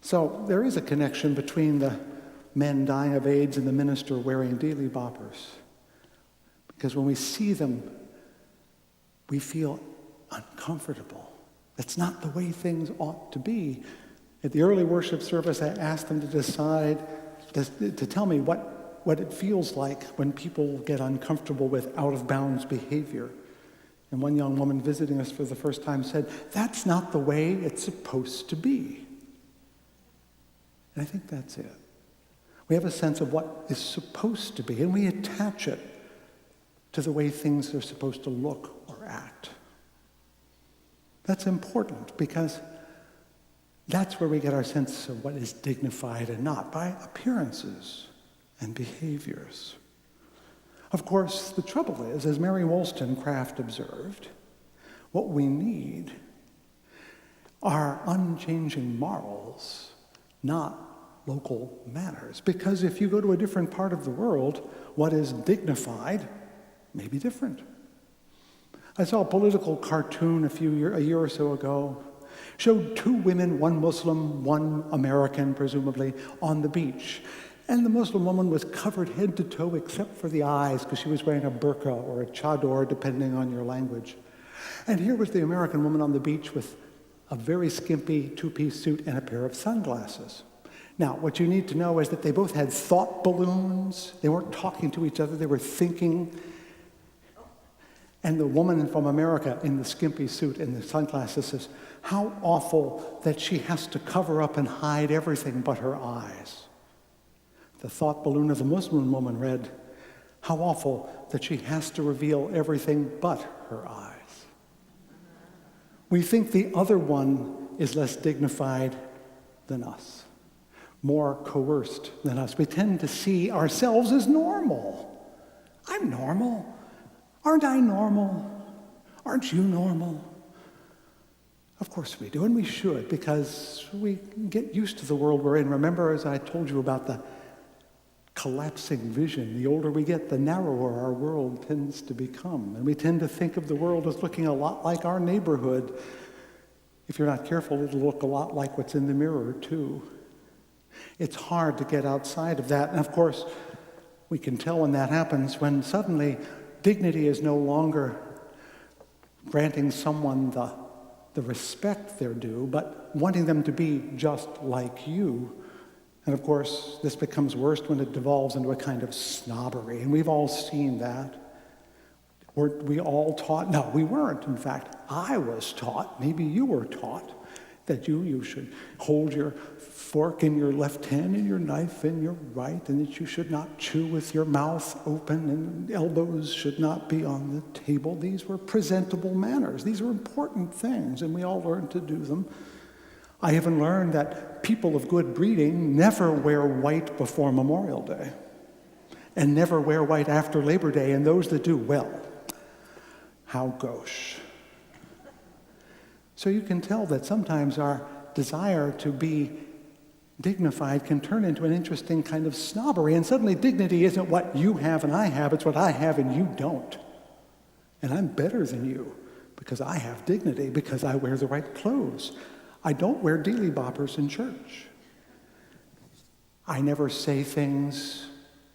So there is a connection between the men dying of AIDS and the minister wearing dealy boppers. Because when we see them, we feel uncomfortable. That's not the way things ought to be. At the early worship service, I asked them to decide, to tell me what it feels like when people get uncomfortable with out-of-bounds behavior. And one young woman visiting us for the first time said, "That's not the way it's supposed to be." And I think that's it. We have a sense of what is supposed to be, and we attach it to the way things are supposed to look or act. That's important because that's where we get our sense of what is dignified and not, by appearances and behaviors. Of course, the trouble is, as Mary Wollstonecraft observed, what we need are unchanging morals, not local manners. Because if you go to a different part of the world, what is dignified may be different. I saw a political cartoon a year or so ago, showed two women, one Muslim, one American, presumably, on the beach. And the Muslim woman was covered head to toe except for the eyes because she was wearing a burqa or a chador, depending on your language. And here was the American woman on the beach with a very skimpy two-piece suit and a pair of sunglasses. Now, what you need to know is that they both had thought balloons. They weren't talking to each other. They were thinking. And the woman from America in the skimpy suit and the sunglasses says, "How awful that she has to cover up and hide everything but her eyes." The thought balloon of the Muslim woman read, "How awful that she has to reveal everything but her eyes." We think the other one is less dignified than us, more coerced than us. We tend to see ourselves as normal. I'm normal. Aren't I normal? Aren't you normal? Of course we do, and we should, because we get used to the world we're in. Remember, as I told you about the collapsing vision, the older we get, the narrower our world tends to become. And we tend to think of the world as looking a lot like our neighborhood. If you're not careful, it'll look a lot like what's in the mirror, too. It's hard to get outside of that. And of course, we can tell when that happens, when suddenly dignity is no longer granting someone the respect they're due, but wanting them to be just like you. And of course, this becomes worse when it devolves into a kind of snobbery. And we've all seen that. Weren't we all taught? No, we weren't. In fact, I was taught, maybe you were taught, that you should hold your fork in your left hand and your knife in your right, and that you should not chew with your mouth open and elbows should not be on the table. These were presentable manners. These were important things, and we all learned to do them. I even learned that people of good breeding never wear white before Memorial Day and never wear white after Labor Day, and those that do, well, how gauche. So you can tell that sometimes our desire to be dignified can turn into an interesting kind of snobbery, and suddenly dignity isn't what you have and I have, it's what I have and you don't. And I'm better than you because I have dignity, because I wear the right clothes. I don't wear dealy boppers in church. I never say things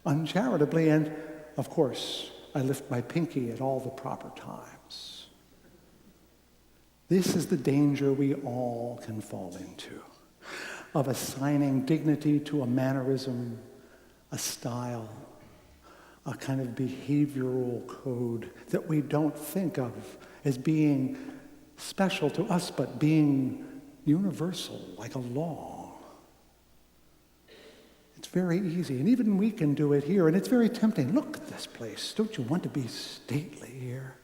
uncharitably, and of course, I lift my pinky at all the proper times. This is the danger we all can fall into, of assigning dignity to a mannerism, a style, a kind of behavioral code that we don't think of as being special to us, but being universal, like a law. It's very easy, and even we can do it here, and it's very tempting. Look at this place. Don't you want to be stately here?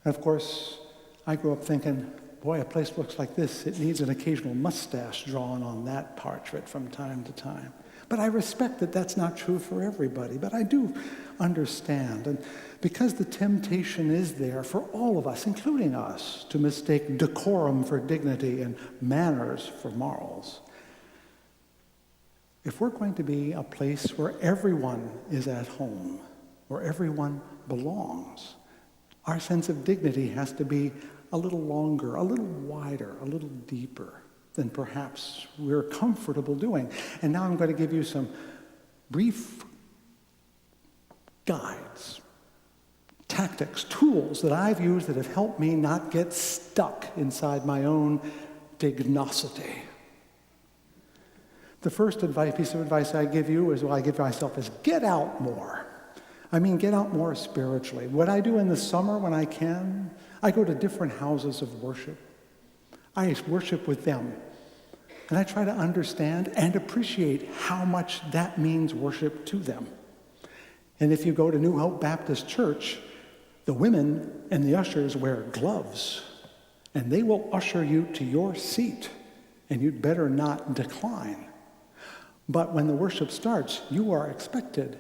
And of course, I grew up thinking, boy, a place looks like this, it needs an occasional mustache drawn on that portrait from time to time. But I respect that that's not true for everybody, but I do understand. And because the temptation is there for all of us, including us, to mistake decorum for dignity and manners for morals, if we're going to be a place where everyone is at home, where everyone belongs, our sense of dignity has to be a little longer, a little wider, a little deeper. than perhaps we're comfortable doing. And now I'm going to give you some brief guides, tactics, tools that I've used that have helped me not get stuck inside my own dignosity. The first piece of advice I give you is, I give myself, is get out more. I mean, get out more spiritually. What I do in the summer when I can, I go to different houses of worship. I worship with them. And I try to understand and appreciate how much that means worship to them. And if you go to New Hope Baptist Church, the women and the ushers wear gloves, and they will usher you to your seat, and you'd better not decline. But when the worship starts, you are expected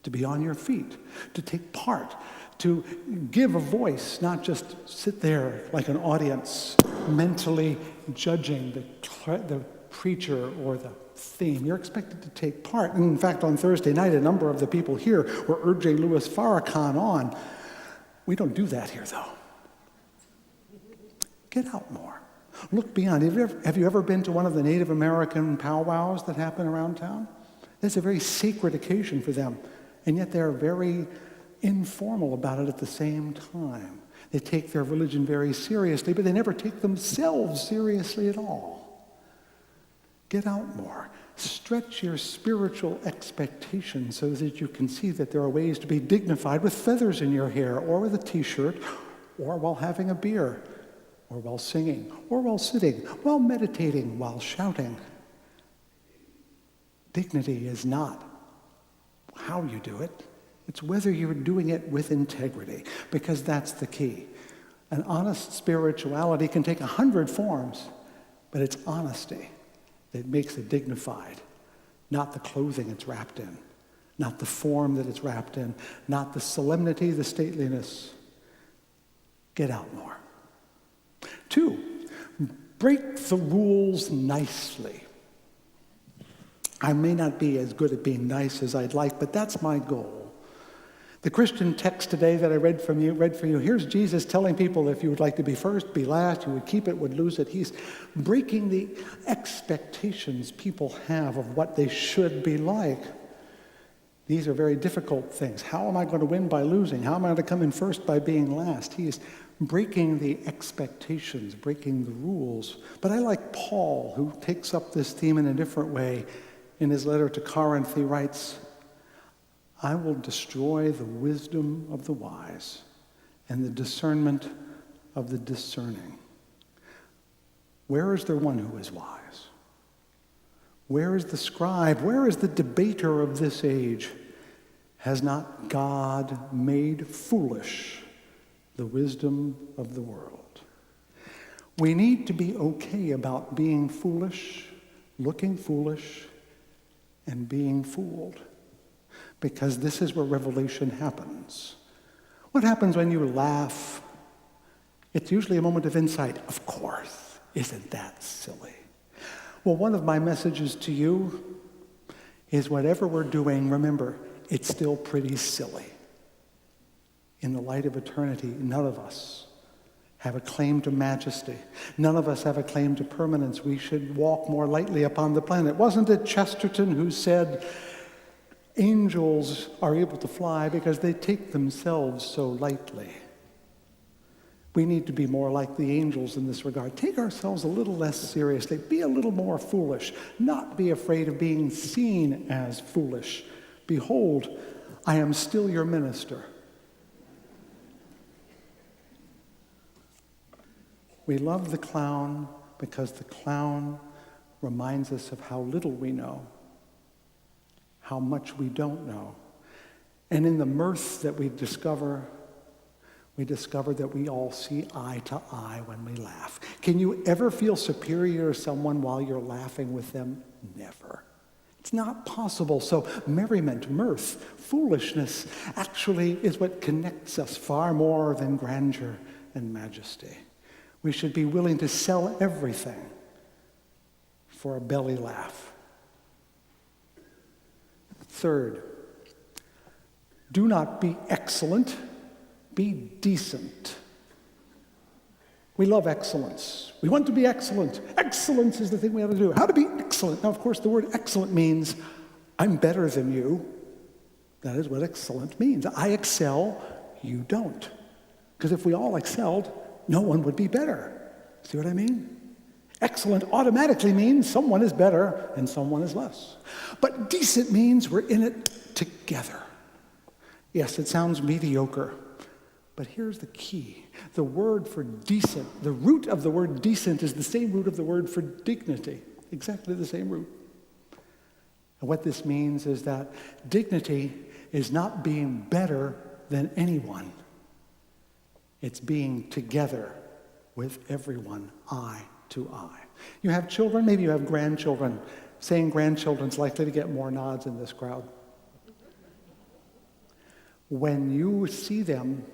to be on your feet, to take part, to give a voice, not just sit there like an audience, mentally judging the preacher or the theme. You're expected to take part. And in fact, on Thursday night, a number of the people here were urging Louis Farrakhan on. We don't do that here, though. Get out more. Look beyond. Have you ever been to one of the Native American powwows that happen around town? It's a very sacred occasion for them, and yet they're very informal about it at the same time. They take their religion very seriously, but they never take themselves seriously at all. Get out more. Stretch your spiritual expectations so that you can see that there are ways to be dignified with feathers in your hair, or with a t-shirt, or while having a beer, or while singing, or while sitting, while meditating, while shouting. Dignity is not how you do it. It's whether you're doing it with integrity, because that's the key. An honest spirituality can take 100 forms, but it's honesty that makes it dignified, not the clothing it's wrapped in, not the form that it's wrapped in, not the solemnity, the stateliness. Get out more. 2, break the rules nicely. I may not be as good at being nice as I'd like, but that's my goal. The Christian text today that I read for you, here's Jesus telling people if you would like to be first, be last, you would keep it, would lose it. He's breaking the expectations people have of what they should be like. These are very difficult things. How am I going to win by losing? How am I going to come in first by being last? He's breaking the expectations, breaking the rules. But I like Paul, who takes up this theme in a different way. In his letter to Corinth, he writes, I will destroy the wisdom of the wise and the discernment of the discerning. Where is the one who is wise? Where is the scribe? Where is the debater of this age? Has not God made foolish the wisdom of the world? We need to be okay about being foolish, looking foolish, and being fooled. Because this is where revelation happens. What happens when you laugh? It's usually a moment of insight. Of course, isn't that silly? Well, one of my messages to you is whatever we're doing, remember, it's still pretty silly. In the light of eternity, none of us have a claim to majesty. None of us have a claim to permanence. We should walk more lightly upon the planet. Wasn't it Chesterton who said, angels are able to fly because they take themselves so lightly? We need to be more like the angels in this regard. Take ourselves a little less seriously. Be a little more foolish. Not be afraid of being seen as foolish. Behold, I am still your minister. We love the clown because the clown reminds us of how little we know, how much we don't know. And in the mirth that we discover that we all see eye to eye when we laugh. Can you ever feel superior to someone while you're laughing with them? Never. It's not possible. So merriment, mirth, foolishness actually is what connects us far more than grandeur and majesty. We should be willing to sell everything for a belly laugh. 3rd, do not be excellent, be decent. We love excellence. We want to be excellent. Excellence is the thing we have to do. How to be excellent? Now, of course, the word excellent means I'm better than you. That is what excellent means. I excel, you don't. Because if we all excelled, no one would be better. See what I mean? Excellent automatically means someone is better and someone is less. But decent means we're in it together. Yes, it sounds mediocre, but here's the key. The word for decent, the root of the word decent is the same root of the word for dignity, exactly the same root. And what this means is that dignity is not being better than anyone. It's being together with everyone, eye to eye. You have children, maybe you have grandchildren. Saying grandchildren's likely to get more nods in this crowd. When you see them,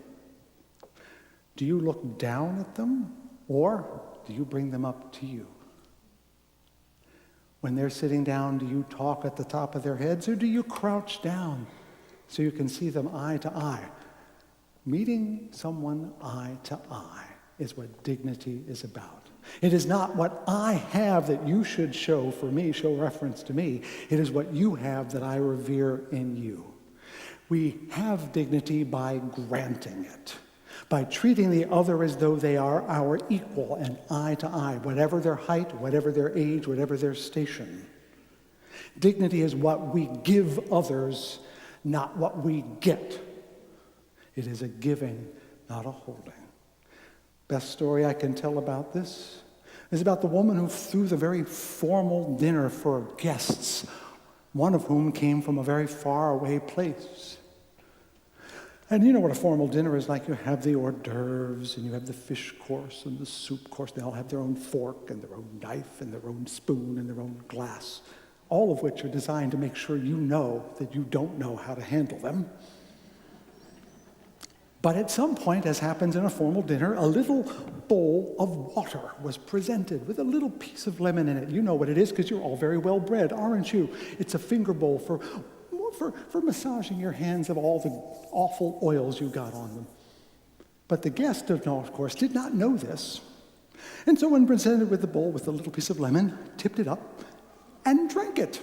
do you look down at them or do you bring them up to you? When they're sitting down, do you talk at the top of their heads or do you crouch down so you can see them eye to eye? Meeting someone eye to eye is what dignity is about. It is not what I have that you should show for me, show reference to me. It is what you have that I revere in you. We have dignity by granting it, by treating the other as though they are our equal and eye to eye, whatever their height, whatever their age, whatever their station. Dignity is what we give others, not what we get. It is a giving, not a holding. Best story I can tell about this is about the woman who threw the very formal dinner for guests, one of whom came from a very far away place. And you know what a formal dinner is like. You have the hors d'oeuvres, and you have the fish course and the soup course. They all have their own fork and their own knife and their own spoon and their own glass, all of which are designed to make sure you know that you don't know how to handle them. But at some point, as happens in a formal dinner, a little bowl of water was presented with a little piece of lemon in it. You know what it is because you're all very well bred, aren't you? It's a finger bowl for massaging your hands of all the awful oils you got on them. But the guest, of course, did not know this. And so when presented with the bowl with the little piece of lemon, tipped it up and drank it.